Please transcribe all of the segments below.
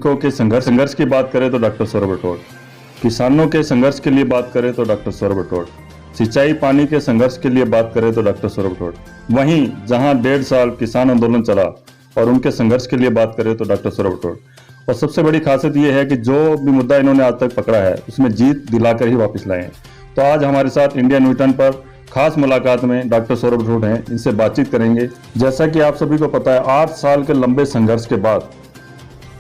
श्रमिकों के संघर्ष की बात करें तो डॉक्टर सौरभ राठौड़, किसानों के संघर्ष के लिए बात करें तो डॉक्टर सौरभ राठौड़, सिंचाई पानी के संघर्ष के लिए बात करें तो डॉक्टर सौरभ राठौड़, वहीं जहां 1.5 साल किसान आंदोलन चला और उनके संघर्ष के लिए बात करें तो डॉक्टर सौरभ राठौड़। और सबसे बड़ी खासियत यह है कि जो भी मुद्दा इन्होंने आज तक पकड़ा है उसमें जीत दिलाकर ही वापस लाए हैं। तो आज हमारे साथ इंडिया न्यू टर्न पर खास मुलाकात में डॉक्टर सौरभ राठौड़ हैं, इनसे बातचीत करेंगे। जैसा कि आप सभी को पता है, 8 साल के लंबे संघर्ष के बाद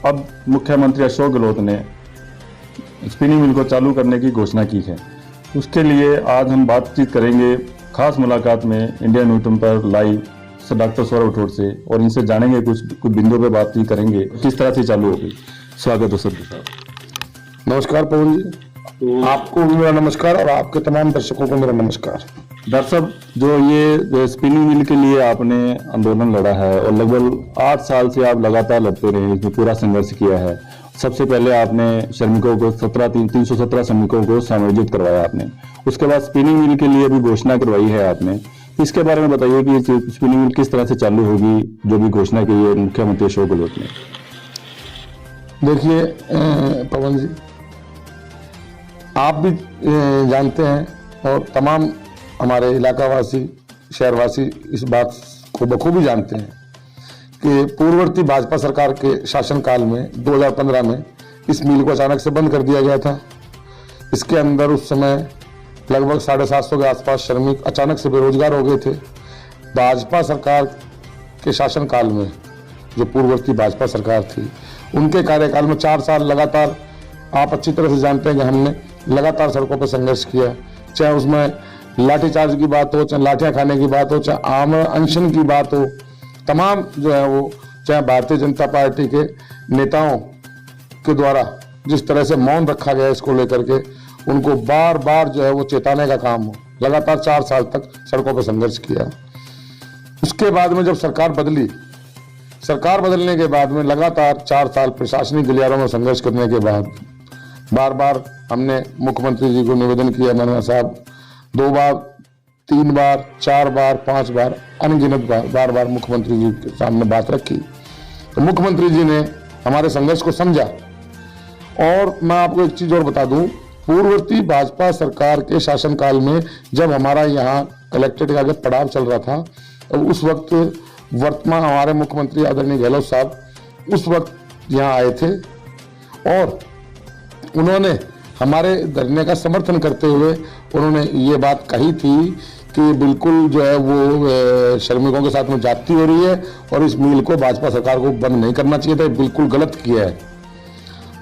अब मुख्यमंत्री अशोक गहलोत ने स्पिनिंग मिल को चालू करने की घोषणा की है। उसके लिए आज हम बातचीत करेंगे खास मुलाकात में इंडिया न्यू टर्न पर लाइव डॉक्टर सौरभ राठौड़ से, और इनसे जानेंगे कुछ बिंदुओं पे बात करेंगे किस तरह से चालू होगी। स्वागत है सर साहब। नमस्कार पवन जी, तो आपको भी मेरा नमस्कार और आपके तमाम दर्शकों को मेरा नमस्कार। डॉक्टर साहब, जो ये स्पिनिंग मिल के लिए आपने आंदोलन लड़ा है और लगभग 8 साल से आप लगातार लड़ते रहे, इसमें पूरा संघर्ष किया है। सबसे पहले आपने श्रमिकों को 317 श्रमिकों को समायोजित करवाया आपने, उसके बाद स्पिनिंग मिल के लिए भी घोषणा करवाई है आपने। इसके बारे में बताइए कि स्पिनिंग मिल किस तरह से चालू होगी, जो भी घोषणा की है मुख्यमंत्री अशोक गहलोत ने। देखिए पवन जी, आप भी जानते हैं और तमाम हमारे इलाकावासी शहरवासी इस बात को बखूबी जानते हैं कि पूर्ववर्ती भाजपा सरकार के शासनकाल में 2015 में इस मिल को अचानक से बंद कर दिया गया था। इसके अंदर उस समय लगभग 750 के आसपास श्रमिक अचानक से बेरोजगार हो गए थे। भाजपा सरकार के शासनकाल में, जो पूर्ववर्ती भाजपा सरकार थी, उनके कार्यकाल में 4 साल लगातार, आप अच्छी तरह से जानते हैं कि हमने लगातार सड़कों पर संघर्ष किया, चाहे उसमें लाठीचार्ज की बात हो, चाहे लाठियां खाने की बात हो, चाहे आमरण अनशन की बात हो, तमाम जो है वो, चाहे भारतीय जनता पार्टी के नेताओं के द्वारा जिस तरह से मौन रखा गया इसको लेकर के, उनको बार बार जो है वो चेताने का काम हो, लगातार 4 साल तक सड़कों पर संघर्ष किया। उसके बाद में जब सरकार बदली, सरकार बदलने के बाद में लगातार 4 साल प्रशासनिक गलियारों में संघर्ष करने के बाद बार बार हमने मुख्यमंत्री जी को निवेदन किया, मौलाना साहब, 2 बार, 3 बार, 4 बार, 5 बार, अनगिनत बार बार मुख्यमंत्री जी के सामने बात रखी। तो मुख्यमंत्री जी ने हमारे संघर्ष को समझा। और मैं आपको एक चीज और बता दूं, पूर्ववर्ती भाजपा सरकार के शासनकाल में जब हमारा यहाँ कलेक्ट्रेट का आगे पड़ाव चल रहा था, तो उस वक्त वर्तमान हमारे मुख्यमंत्री आदरणीय गहलोत साहब उस वक्त यहाँ आए थे और उन्होंने हमारे धरने का समर्थन करते हुए उन्होंने ये बात कही थी कि बिल्कुल जो है वो श्रमिकों के साथ में जाती हो रही है और इस मिल को भाजपा सरकार को बंद नहीं करना चाहिए था, बिल्कुल गलत किया है।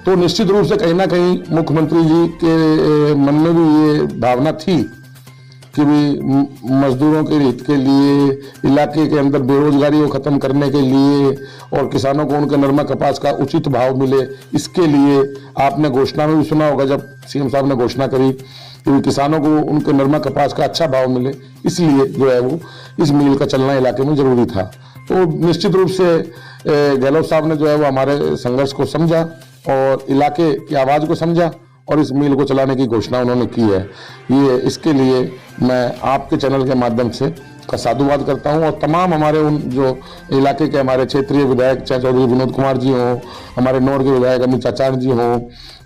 तो निश्चित रूप से कहीं ना कहीं मुख्यमंत्री जी के मन में भी ये भावना थी कि भी मजदूरों के हित के लिए, इलाके के अंदर बेरोजगारी को खत्म करने के लिए और किसानों को उनके नरमा कपास का उचित भाव मिले, इसके लिए आपने घोषणा में भी सुना होगा जब सीएम साहब ने घोषणा करी कि किसानों को उनके नरमा कपास का अच्छा भाव मिले, इसलिए जो है वो इस मिल का चलना इलाके में जरूरी था। तो निश्चित रूप से गहलोत साहब ने जो है वो हमारे संघर्ष को समझा और इलाके की आवाज को समझा और इस मिल को चलाने की घोषणा उन्होंने की है। ये इसके लिए मैं आपके चैनल के माध्यम से का साधुवाद करता हूं और तमाम हमारे उन जो इलाके के हमारे क्षेत्रीय विधायक, चाहे चौधरी विनोद कुमार जी हों, हमारे नौर के विधायक अमित चाचार्य जी हों,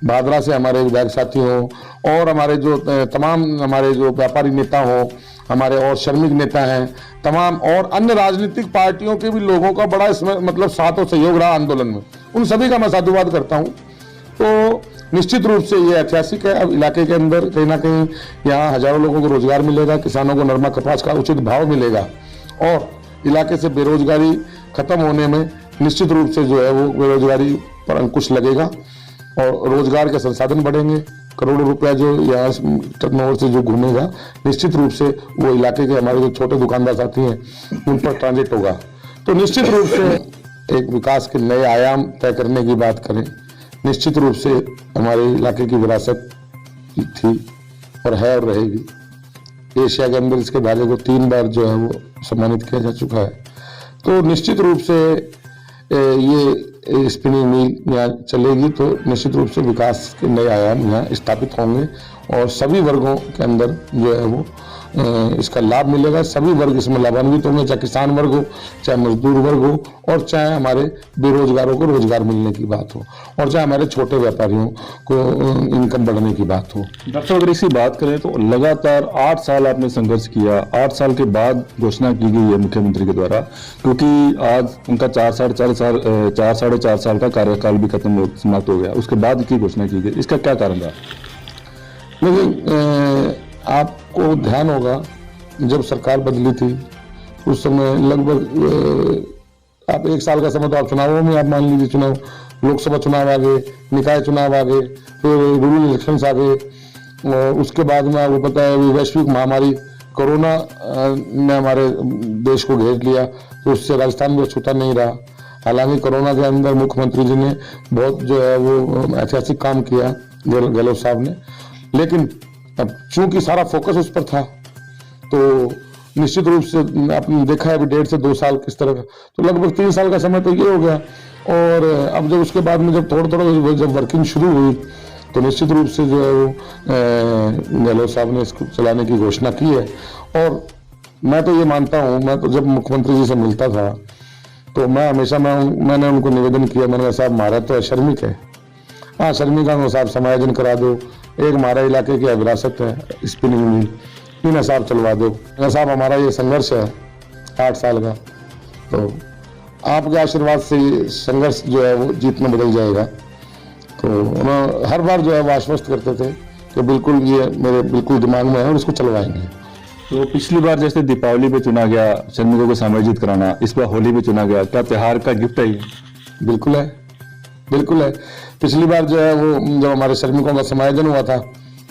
भादरा से हमारे विधायक साथी हों, और हमारे जो तमाम हमारे जो व्यापारी नेता हों, हमारे और श्रमिक नेता हैं, तमाम और अन्य राजनीतिक पार्टियों के भी लोगों का बड़ा इसमें मतलब साथ और सहयोग रहा आंदोलन में, उन सभी का मैं साधुवाद करता हूँ। तो निश्चित रूप से ये ऐतिहासिक है। अब इलाके के अंदर कहीं ना कहीं यहाँ हजारों लोगों को रोजगार मिलेगा, किसानों को नरमा कपास का उचित भाव मिलेगा और इलाके से बेरोजगारी खत्म होने में निश्चित रूप से जो है वो बेरोजगारी पर अंकुश लगेगा और रोजगार के संसाधन बढ़ेंगे। करोड़ों रुपया जो यहाँ टर्नओवर से जो घूमेगा, निश्चित रूप से वो इलाके के हमारे जो छोटे दुकानदार साथी हैं उन पर ट्रांजिट होगा। तो निश्चित रूप से एक विकास के नए आयाम तय करने की बात करें, निश्चित रूप से हमारे इलाके की विरासत थी और है और रहेगी। एशिया के अंदर इसके भाले को 3 बार जो है वो सम्मानित किया जा चुका है। तो निश्चित रूप से ये स्पिनिंग मिल यहाँ चलेगी तो निश्चित रूप से विकास के नए आयाम यहाँ स्थापित होंगे और सभी वर्गों के अंदर जो है वो इसका लाभ मिलेगा। सभी वर्ग इसमें लाभान्वित होंगे, चाहे किसान वर्ग हो, चाहे मजदूर वर्ग हो, और चाहे हमारे बेरोजगारों को रोजगार मिलने की बात हो, और चाहे हमारे छोटे व्यापारियों को इनकम बढ़ने की बात हो। डॉक्टर साहब, अगर इसकी बात करें तो लगातार 8 साल आपने संघर्ष किया, 8 साल के बाद घोषणा की गई है मुख्यमंत्री के द्वारा, क्योंकि आज उनका 4 साल का कार्यकाल भी समाप्त हो गया, उसके बाद की घोषणा की गई, इसका क्या कारण रहा? लेकिन आपको ध्यान होगा जब सरकार बदली थी उस समय लगभग आप 1 साल का समय तो आप चुनावों में आप मान लीजिए, चुनाव लोकसभा चुनाव आ गए, निकाय चुनाव आ गए, फिर रूरल इलेक्शंस आ गए, और उसके बाद में आपको पता है वैश्विक महामारी कोरोना ने हमारे देश को घेर लिया, तो उससे राजस्थान भी छूटा नहीं रहा। हालांकि कोरोना के अंदर मुख्यमंत्री जी ने बहुत जो है वो ऐतिहासिक काम किया गहलोत साहब ने, लेकिन अब चूंकि सारा फोकस उस पर था तो निश्चित रूप से आपने देखा है अभी 1.5 से 2 साल किस तरह का, तो लगभग 3 साल का समय तो ये हो गया। और अब जब उसके बाद में जब थोड़ा जब वर्किंग शुरू हुई तो निश्चित रूप से जो है वो गहलोत साहब ने इसको चलाने की घोषणा की है। और मैं तो ये मानता हूँ, मैं तो जब मुख्यमंत्री जी से मिलता था तो मैं हमेशा मैंने उनको निवेदन किया, मैंने कहा साहब हमारा तो श्रमिक है, हाँ श्रमिका को साहब समायोजन करा दो, एक हमारा इलाके की विरासत है स्पिनिंग मिल, इन हिसाब चलवा दो। साहब हमारा ये संघर्ष है 8 साल का, तो आपके आशीर्वाद से ये संघर्ष जो है वो जीत में बदल जाएगा। तो उन्होंने हर बार जो है वो आश्वस्त करते थे कि बिल्कुल ये मेरे बिल्कुल दिमाग में है और इसको चलवाएंगे। तो पिछली बार जैसे दीपावली पे चुना गया श्रमिकों को समायोजित कराना, इस बार होली पे चुना गया, क्या त्योहार का गिफ्ट है ये? बिल्कुल है, बिल्कुल है। पिछली बार जो है वो जब हमारे श्रमिकों का समायोजन हुआ था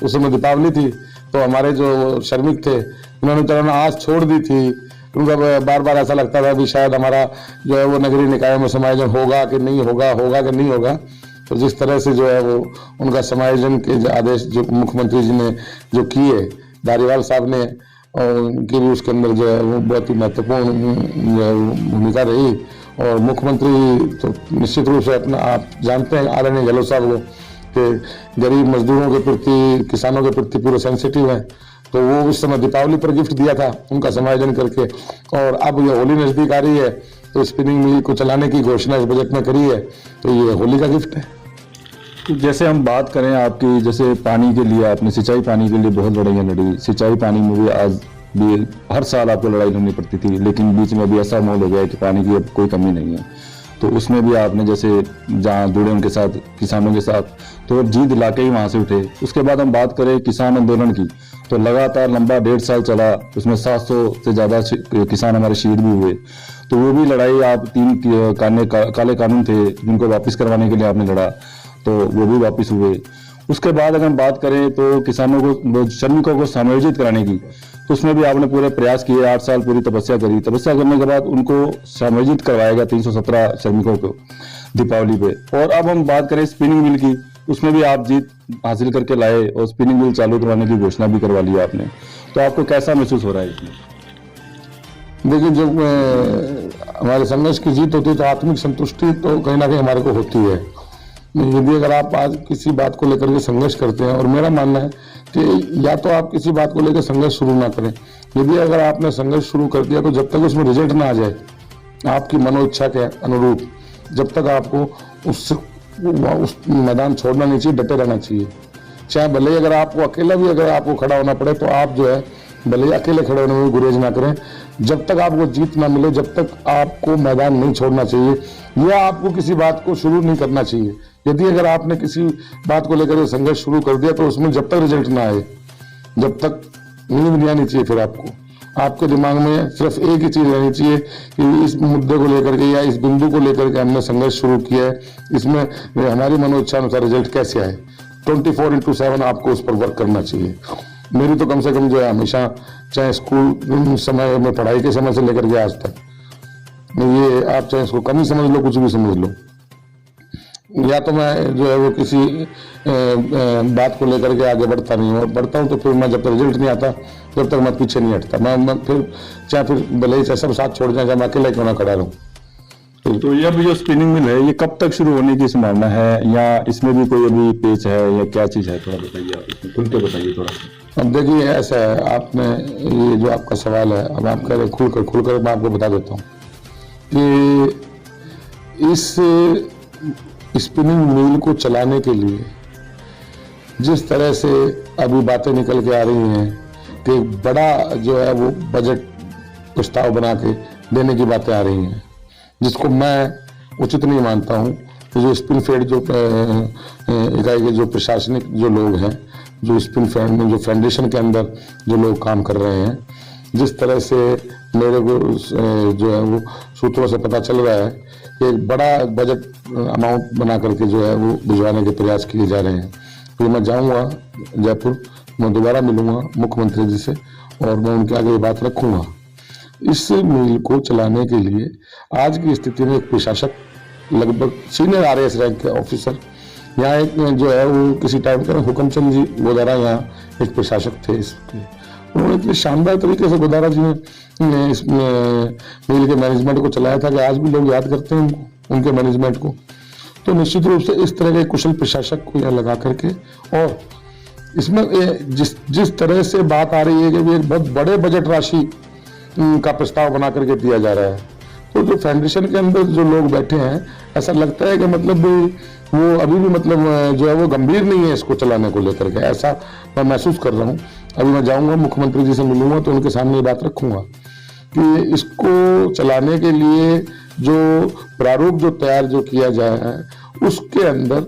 उस समय दीपावली थी, तो हमारे जो श्रमिक थे उन्होंने चलाना आस छोड़ दी थी। उनका बार बार ऐसा लगता था कि शायद हमारा जो है वो नगरीय निकायों में समायोजन होगा कि नहीं होगा, होगा कि नहीं होगा। तो जिस तरह से जो है वो उनका समायोजन के जो आदेश जो मुख्यमंत्री जी ने जो किए, धारीवाल साहब ने, और उनकी भी उसके अंदर जो है वो बहुत ही महत्वपूर्ण भूमिका रही। और मुख्यमंत्री तो निश्चित रूप से अपना आप जानते हैं आदरणीय गहलोत साहब को कि गरीब मजदूरों के प्रति, किसानों के प्रति पूरे सेंसिटिव हैं, तो वो उस समय दीपावली पर गिफ्ट दिया था उनका समायोजन करके। और अब ये होली नजदीक आ रही है तो स्पिनिंग मिल को चलाने की घोषणा इस बजट में करी है, तो ये होली का गिफ्ट है। जैसे हम बात करें आपकी, जैसे पानी के लिए आपने सिंचाई पानी के लिए बहुत लड़ाइयाँ लड़ी, सिंचाई पानी में भी आज भी हर साल आपको लड़ाई लड़नी पड़ती थी, लेकिन बीच में अभी ऐसा माहौल हो गया है कि पानी की अब कोई कमी नहीं है, तो उसमें भी आपने जैसे जहाँ जुड़े उनके साथ, किसानों के साथ, तो जी दिला के ही वहाँ से उठे। उसके बाद हम बात करें किसान आंदोलन की, तो लगातार लंबा 1.5 साल चला, उसमें 700 से ज़्यादा किसान हमारे शहीद भी हुए, तो वो भी लड़ाई आप 3 काले कानून थे जिनको वापस करवाने के लिए आपने लड़ा, तो वो भी वापस हुए। उसके बाद अगर हम बात करें तो किसानों को, श्रमिकों को समायोजित कराने की, तो उसमें भी आपने पूरे प्रयास किए, 8 साल पूरी तपस्या करी। तपस्या करने के बाद उनको समायोजित करवाया गया 317 श्रमिकों को दीपावली पे। और अब हम बात करें स्पिनिंग मिल की, उसमें भी आप जीत हासिल करके लाए और स्पिनिंग मिल चालू करवाने की घोषणा भी करवा ली आपने, तो आपको कैसा महसूस हो रहा है इसमें? देखिए, जब हमारे संघर्ष की जीत होती है तो आत्मिक संतुष्टि तो कहीं ना कहीं हमारे को होती है। यदि अगर आप आज किसी बात को लेकर के संघर्ष करते हैं, और मेरा मानना है कि या तो आप किसी बात को लेकर संघर्ष शुरू ना करें, यदि अगर आपने संघर्ष शुरू कर दिया तो जब तक उसमें रिजल्ट ना आ जाए आपकी मनोइच्छा के अनुरूप, जब तक आपको उस मैदान छोड़ना नहीं चाहिए, डटे रहना चाहिए। चाहे भले अगर आपको अकेला भी अगर आपको खड़ा होना पड़े तो आप जो है भले अकेले खड़े होने में गुरेज ना करें। जब तक आपको जीत ना मिले जब तक आपको मैदान नहीं छोड़ना चाहिए, या आपको किसी बात को शुरू नहीं करना चाहिए। यदि अगर आपने किसी बात को लेकर संघर्ष शुरू कर दिया तो उसमें जब तक रिजल्ट ना आए, जब तक नींद नहीं आनी चाहिए, फिर आपके दिमाग में सिर्फ एक ही चीज रहनी चाहिए कि इस मुद्दे को लेकर के या इस बिंदु को लेकर के हमने संघर्ष शुरू किया है, इसमें हमारी मनोइच्छा अनुसार रिजल्ट कैसे आए। 24/7 आपको उस पर वर्क करना चाहिए। मेरी तो कम से कम जो है हमेशा, चाहे स्कूल समय में पढ़ाई के समय से लेकर के आज तक, ये आप चाहे इसको कम ही समझ लो, कुछ भी समझ लो, या तो मैं जो है वो किसी बात को लेकर के आगे बढ़ता नहीं हूँ, और बढ़ता हूँ तो फिर मैं जब तक रिजल्ट नहीं आता जब तक मैं पीछे नहीं हटता। मैं फिर चाहे फिर भले ही सब साथ छोड़ जाए, चाहे मैं अकेले क्यों ना खड़ा रहूँ, तो ये अभी जो स्पिनिंग मिल है ये कब तक शुरू होने की संभावना है, या इसमें भी कोई अभी पेच है, या क्या चीज है, थोड़ा बताइए आप, इसमें खुल के बताइए थोड़ा। अब देखिए ऐसा है, आपने ये जो आपका सवाल है, अब आप कह रहे खुलकर मैं आपको बता देता हूँ कि इस स्पिनिंग मिल को चलाने के लिए जिस तरह से अभी बातें निकल के आ रही हैं कि एक बड़ा जो है वो बजट प्रस्ताव बना के देने की बातें आ रही हैं, जिसको मैं उचित नहीं मानता हूँ। तो जो स्पिन फेड जो इकाई के जो प्रशासनिक जो लोग हैं, जो स्पिन फेड में जो फाउंडेशन के अंदर जो लोग काम कर रहे हैं, जिस तरह से मेरे को जो है वो सूत्रों से पता चल रहा है कि एक बड़ा बजट अमाउंट बना करके जो है वो भिजवाने के प्रयास किए जा रहे हैं। तो मैं जाऊंगा जयपुर, मैं दोबारा मिलूंगा मुख्यमंत्री जी से और मैं उनके आगे ये बात रखूंगा। इस मिल को चलाने के लिए आज की स्थिति में एक प्रशासक, लगभग सीनियर RAS रैंक के ऑफिसर, यहाँ एक जो है वो किसी टाइम का हुक्मचंद जी गोदारा यहाँ एक प्रशासक थे इसके, उन्होंने इतने शानदार तरीके से गोदारा जी ने इस मिल के मैनेजमेंट को चलाया था कि आज भी लोग याद करते हैं उनको, उनके मैनेजमेंट को। तो निश्चित रूप से इस तरह के कुशल प्रशासक को यहाँ लगा करके, और इसमें जिस तरह से बात आ रही है कि एक बहुत बड़े बजट राशि का प्रस्ताव बना करके दिया जा रहा है, तो जो फाउंडेशन के अंदर जो लोग बैठे हैं, ऐसा लगता है कि मतलब वो अभी भी मतलब जो है वो गंभीर नहीं है इसको चलाने को लेकर के, ऐसा मैं महसूस कर रहा हूँ। अभी मैं जाऊंगा मुख्यमंत्री जी से मिलूंगा तो उनके सामने ये बात रखूंगा कि इसको चलाने के लिए जो प्रारूप जो तैयार जो किया जाए है उसके अंदर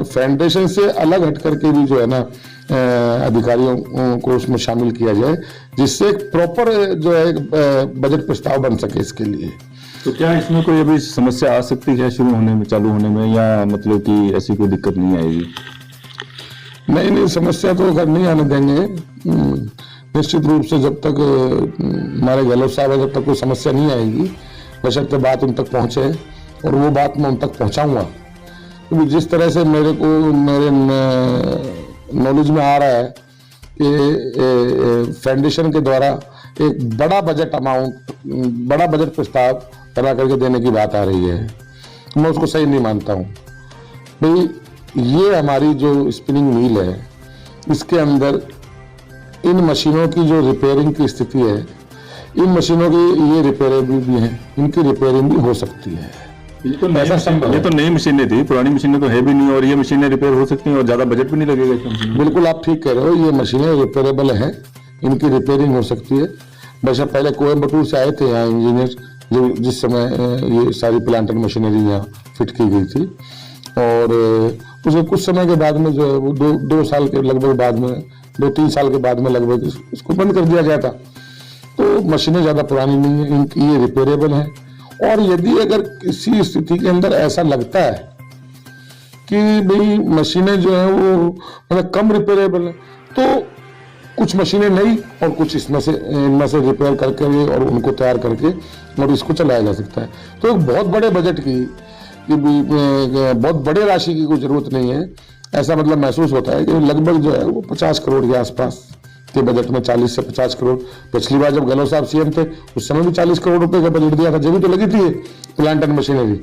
फाउंडेशन से अलग हट करके भी जो है ना अधिकारियों को उसमें शामिल किया जाए, जिससे एक प्रॉपर जो है बजट प्रस्ताव बन सके इसके लिए। तो क्या इसमें कोई अभी समस्या आ सकती है शुरू होने में, चालू होने में, या मतलब कि ऐसी कोई दिक्कत नहीं आएगी? नहीं, समस्या तो खैर नहीं आने देंगे। निश्चित रूप से जब तक हमारे गहलोत साहब है, जब तक कोई समस्या नहीं आएगी, बशर्ते बात उन तक पहुंचे, और वो बात मैं उन तक पहुंचाऊंगा। क्योंकि जिस तरह से मेरे नॉलेज में आ रहा है कि फाउंडेशन के द्वारा एक बड़ा बजट अमाउंट, बड़ा बजट प्रस्ताव बना करके देने की बात आ रही है, मैं उसको सही नहीं मानता हूँ। भाई ये हमारी जो स्पिनिंग मिल है, इसके अंदर इन मशीनों की जो रिपेयरिंग की स्थिति है, इन मशीनों की ये रिपेयरेबल भी है, इनकी रिपेयरिंग भी हो सकती है। ये तो नई मशीनें थी, पुरानी मशीनें तो है भी नहीं, और ये मशीनें रिपेयर हो सकती हैं और ज्यादा बजट भी नहीं लगेगा इसमें। बिल्कुल आप ठीक कह रहे हो, ये मशीनें रिपेयरेबल हैं, इनकी रिपेयरिंग हो सकती है। वैसे पहले कोयम्बटूर से आए थे यहाँ इंजीनियर, जो जिस समय ये सारी प्लांट एंड मशीनरी यहाँ फिट की गई थी, और उसके कुछ समय के बाद में जो है वो दो साल के लगभग बाद में, 2-3 साल के बाद में लगभग इसको बंद कर दिया गया था। तो मशीनें ज़्यादा पुरानी नहीं है, इनकी ये रिपेयरेबल है। और यदि अगर किसी स्थिति के अंदर ऐसा लगता है कि भाई मशीनें जो है वो मतलब कम रिपेयरेबल है, तो कुछ मशीनें नई और कुछ इनमें से रिपेयर करके और उनको तैयार करके और इसको चलाया जा सकता है। तो एक बहुत बड़े बजट की बहुत बड़े राशि की कोई जरूरत नहीं है। ऐसा मतलब महसूस होता है कि लगभग जो है वो 50 करोड़ के आसपास के बजट में, 40 से 50 करोड़। पिछली बार जब गहलोत साहब CM थे उस समय भी 40 करोड़ रुपए का बजट दिया था, जब भी तो लगी थी प्लांट एंड मशीनरी।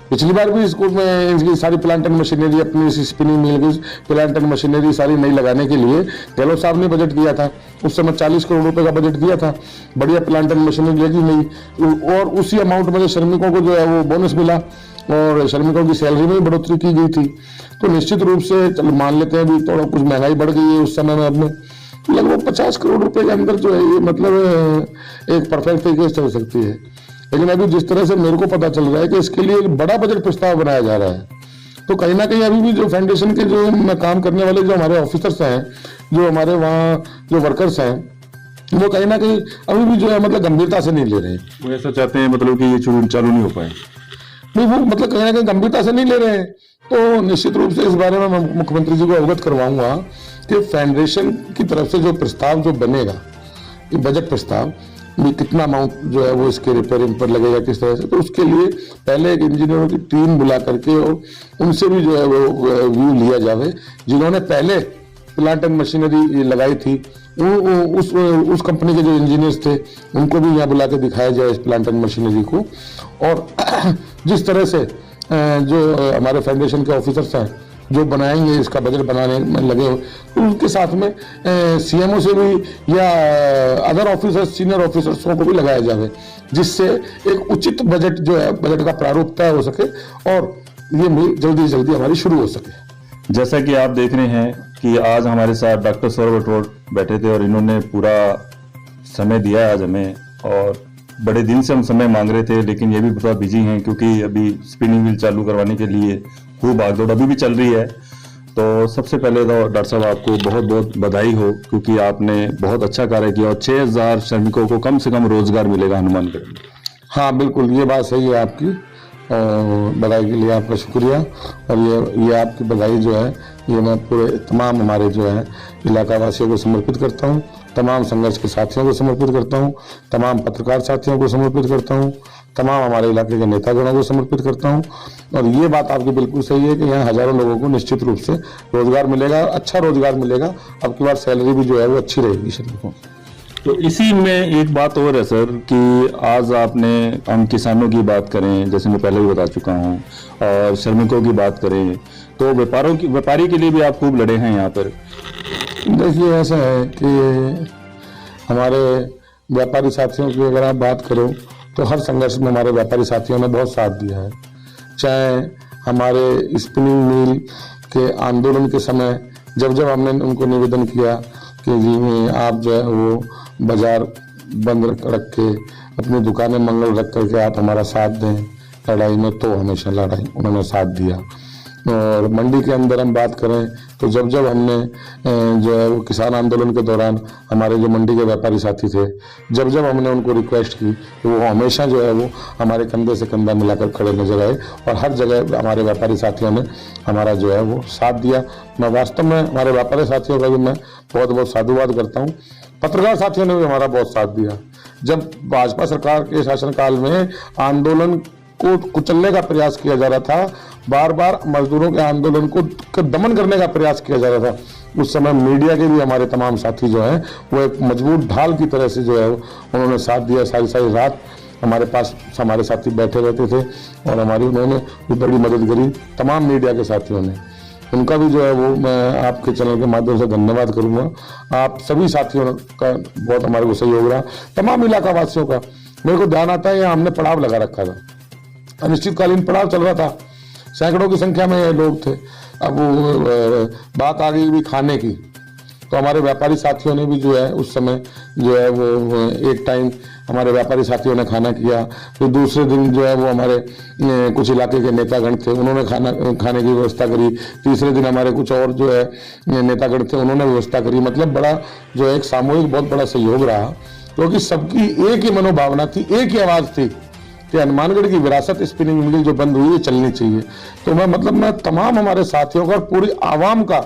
पिछली बार भी इसको में इनकी सारी प्लांट एंड मशीनरी, अपनी स्पिनिंग मिल की प्लांट एंड मशीनरी सारी नई लगाने के लिए गहलोत साहब ने बजट दिया था। उस समय 40 करोड़ रुपए का बजट दिया था, बढ़िया प्लांट एंड मशीनरी लगी नहीं, और उसी अमाउंट में श्रमिकों को जो है वो बोनस मिला और श्रमिकों की सैलरी में बढ़ोतरी की गई थी। तो निश्चित रूप से चलो मान लेते हैं भी थोड़ा कुछ महंगाई बढ़ गई है उस समय में, अब में लगभग 50 करोड़ रुपए के अंदर जो है ये मतलब एक परफेक्ट तरीके से चल सकती है। लेकिन अभी जिस तरह से मेरे को पता चल रहा है कि इसके लिए एक बड़ा बजट प्रस्ताव बनाया जा रहा है, तो कहीं ना कहीं अभी भी जो फाउंडेशन के जो काम करने वाले जो हमारे ऑफिसर्स हैं, जो हमारे वहाँ जो वर्कर्स हैं, वो कहीं ना कहीं अभी भी जो है मतलब गंभीरता से नहीं ले रहे हैं। वो ऐसा चाहते हैं मतलब कि ये चालू नहीं हो पाए, नहीं वो मतलब कहीं ना कहीं गंभीरता से नहीं ले रहे हैं। तो निश्चित रूप से इस बारे में मैं मुख्यमंत्री जी को अवगत करवाऊंगा कि फाउंडेशन की तरफ से जो प्रस्ताव जो बनेगा, ये बजट प्रस्ताव भी कितना अमाउंट जो है वो इसके रिपेयरिंग पर लगेगा, किस तरह से, तो उसके लिए पहले एक इंजीनियरों की टीम बुला करके और उनसे भी जो है वो व्यू लिया जावे, जिन्होंने पहले प्लांट एंड मशीनरी लगाई थी, उस कंपनी के जो इंजीनियर्स थे उनको भी यहाँ बुला के दिखाया जाए इस प्लांट एंड मशीनरी को। और जिस तरह से जो हमारे फाउंडेशन के ऑफिसर्स हैं जो बनाएंगे, इसका बजट बनाने में लगे हो, तो उनके साथ में सीएमओ से भी या अदर ऑफिसर्स, सीनियर ऑफिसर्सों को भी लगाया जाए, जिससे एक उचित बजट जो है, बजट का प्रारूप तय हो सके और ये मिल जल्दी से जल्दी हमारी शुरू हो सके। जैसा कि आप देख रहे हैं कि आज हमारे साथ डॉक्टर सौरभ राठौड़ बैठे थे और इन्होंने पूरा समय दिया आज हमें, और बड़े दिन से हम समय मांग रहे थे, लेकिन ये भी थोड़ा बिजी हैं क्योंकि अभी स्पिनिंग व्हील चालू करवाने के लिए खूब भागदौड़ अभी भी चल रही है। तो सबसे पहले तो डॉक्टर साहब आपको बहुत बहुत बधाई हो, क्योंकि आपने बहुत अच्छा कार्य किया और 6000 श्रमिकों को कम से कम रोजगार मिलेगा हनुमानगढ़ में। हाँ बिल्कुल, ये बात सही है आपकी, बधाई के लिए आपका शुक्रिया। और ये आपकी बधाई जो है ये मैं पूरे तमाम हमारे जो है इलाका वासियों को समर्पित करता हूँ, तमाम संघर्ष के साथियों को समर्पित करता हूँ, तमाम पत्रकार साथियों को समर्पित करता हूँ, तमाम हमारे इलाके के नेतागणों को समर्पित करता हूँ। और ये बात आपकी बिल्कुल सही है कि यहाँ हजारों लोगों को निश्चित रूप से रोजगार मिलेगा, अच्छा रोजगार मिलेगा। अब की बार सैलरी भी जो है वो अच्छी रहेगी श्रमिकों की। तो इसी में एक बात और है सर कि आज आपने, हम किसानों की बात करें जैसे मैं पहले भी बता चुका हूँ, और श्रमिकों की बात करें तो व्यापारी के लिए भी आप खूब लड़े हैं यहाँ पर। देखिए ऐसा है कि हमारे व्यापारी साथियों की अगर आप बात करो तो हर संघर्ष में हमारे व्यापारी साथियों ने बहुत साथ दिया है। चाहे हमारे स्पिनिंग मिल के आंदोलन के समय जब हमने उनको निवेदन किया कि जी आप जो है वो बाजार बंद रख के अपनी दुकानें मंगल रख करके आप हमारा साथ दें लड़ाई में, तो हमेशा लड़ाई उन्होंने साथ दिया। और मंडी के अंदर हम बात करें तो जब हमने जो है वो किसान आंदोलन के दौरान हमारे जो मंडी के व्यापारी साथी थे, जब हमने उनको रिक्वेस्ट की तो वो हमेशा जो है वो हमारे कंधे से कंधा मिलाकर खड़े नजर आए और हर जगह हमारे व्यापारी साथियों ने हमारा जो है वो साथ दिया। मैं वास्तव में हमारे व्यापारी साथियों का भी मैं बहुत बहुत साधुवाद करता हूँ। पत्रकार साथियों ने भी हमारा बहुत साथ दिया। जब भाजपा सरकार के शासनकाल में आंदोलन को कुचलने का प्रयास किया जा रहा था, बार बार मजदूरों के आंदोलन को दमन करने का प्रयास किया जा रहा था, उस समय मीडिया के भी हमारे तमाम साथी जो हैं वो एक मजबूत ढाल की तरह से जो है उन्होंने साथ दिया। सारी रात हमारे पास हमारे साथी बैठे रहते थे और हमारी उन्होंने भी बड़ी मदद करी, तमाम मीडिया के साथियों ने। उनका भी जो है वो मैं आपके चैनल के माध्यम से धन्यवाद करूंगा। आप सभी साथियों का बहुत हमारे को सहयोग रहा, तमाम इलाका वासियों का। मेरे को ध्यान आता है यहाँ हमने पड़ाव लगा रखा था, अनिश्चितकालीन पड़ाव चल रहा था, सैकड़ों की संख्या में ये लोग थे। अब बात आ गई भी खाने की, तो हमारे व्यापारी साथियों ने भी जो है उस समय जो है वो एक टाइम हमारे व्यापारी साथियों ने खाना किया। फिर दूसरे दिन जो है वो हमारे कुछ इलाके के नेतागण थे, उन्होंने खाने की व्यवस्था करी। तीसरे दिन हमारे कुछ और जो है नेतागण थे, उन्होंने व्यवस्था करी। मतलब बड़ा जो है एक सामूहिक बहुत बड़ा सहयोग रहा, क्योंकि सबकी एक ही मनोभावना थी, एक ही आवाज थी कि हनुमानगढ़ की विरासत स्पिनिंग मिल जो बंद हुई है चलनी चाहिए। तो मैं तमाम हमारे साथियों का और पूरी आवाम का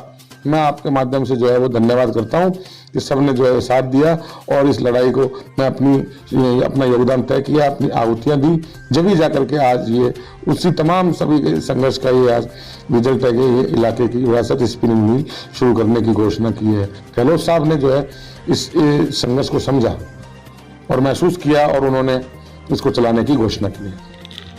मैं आपके माध्यम से जो है वो धन्यवाद करता हूँ कि सबने जो है साथ दिया और इस लड़ाई को मैं अपना योगदान तय किया, अपनी आहुतियाँ दी, जब ही जाकर के आज ये उसी तमाम सभी के संघर्ष का ये आज रिजल्ट है कि ये इलाके की विरासत स्पिनिंग मिल शुरू करने की घोषणा की है। गहलोत साहब ने जो है इस संघर्ष को समझा और महसूस किया और उन्होंने इसको चलाने की घोषणा की है।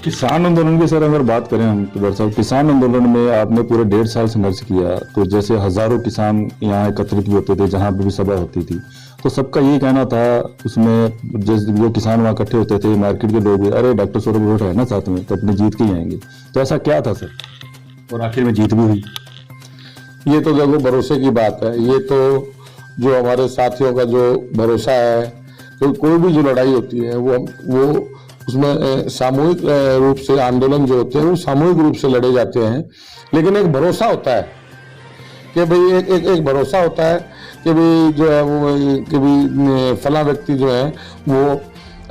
किसान आंदोलन की सर अगर बात करें हम तो डॉक्टर साहब, किसान आंदोलन में आपने पूरे 1.5 साल संघर्ष किया, तो जैसे हजारों किसान यहाँ एकत्रित भी होते थे, जहाँ पर भी सभा होती थी, तो सबका ये कहना था उसमें जैसे जो किसान वहाँ इकट्ठे होते थे, मार्केट के लोग, अरे डॉक्टर सौरभ राठौड़ है ना साथ में, तो अपने जीत के ही आएंगे। तो ऐसा क्या था सर, और आखिर में जीत भी हुई? ये तो देखो भरोसे की बात है, ये तो जो हमारे साथियों का जो भरोसा है, तो कोई भी जो लड़ाई होती है वो उसमें सामूहिक रूप से आंदोलन जो होते हैं वो सामूहिक रूप से लड़े जाते हैं। लेकिन एक भरोसा होता है कि भाई एक भरोसा होता है कि भाई जो है वो कि भाई फला व्यक्ति जो है वो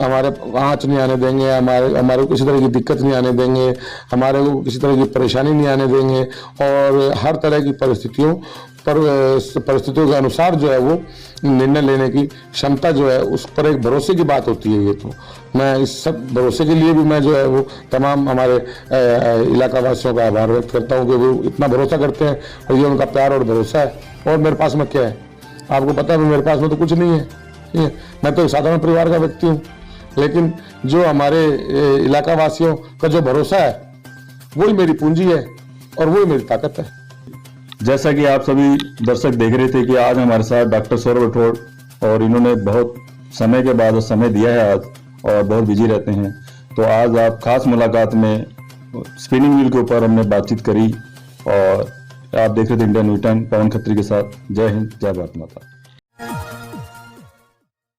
हमारे आँच नहीं आने देंगे, हमारे को किसी तरह की दिक्कत नहीं आने देंगे, हमारे को किसी तरह की परेशानी नहीं आने देंगे, और हर तरह की परिस्थितियों पर परिस्थितियों के अनुसार जो है वो निर्णय लेने की क्षमता जो है उस पर एक भरोसे की बात होती है। ये तो मैं इस सब भरोसे के लिए भी मैं जो है वो तमाम हमारे इलाका वासियों का आभार व्यक्त करता हूँ कि वो इतना भरोसा करते हैं और ये उनका प्यार और भरोसा है। और मेरे पास में क्या है, आपको पता है मेरे पास में तो कुछ नहीं है, मैं तो साधारण परिवार का व्यक्ति हूँ, लेकिन जो हमारे इलाका वासियों का जो भरोसा है वही मेरी पूंजी है और वही मेरी ताकत है। जैसा कि आप सभी दर्शक देख रहे थे कि आज हमारे साथ डॉक्टर सौरभ राठौड़ और इन्होंने बहुत समय के बाद समय दिया है आज और बहुत बिजी रहते हैं, तो आज आप खास मुलाकात में स्पिनिंग व्हील के ऊपर हमने बातचीत करी और आप देख रहे थे इंडियन वीटन पवन खत्री के साथ। जय हिंद, जय भारत माता।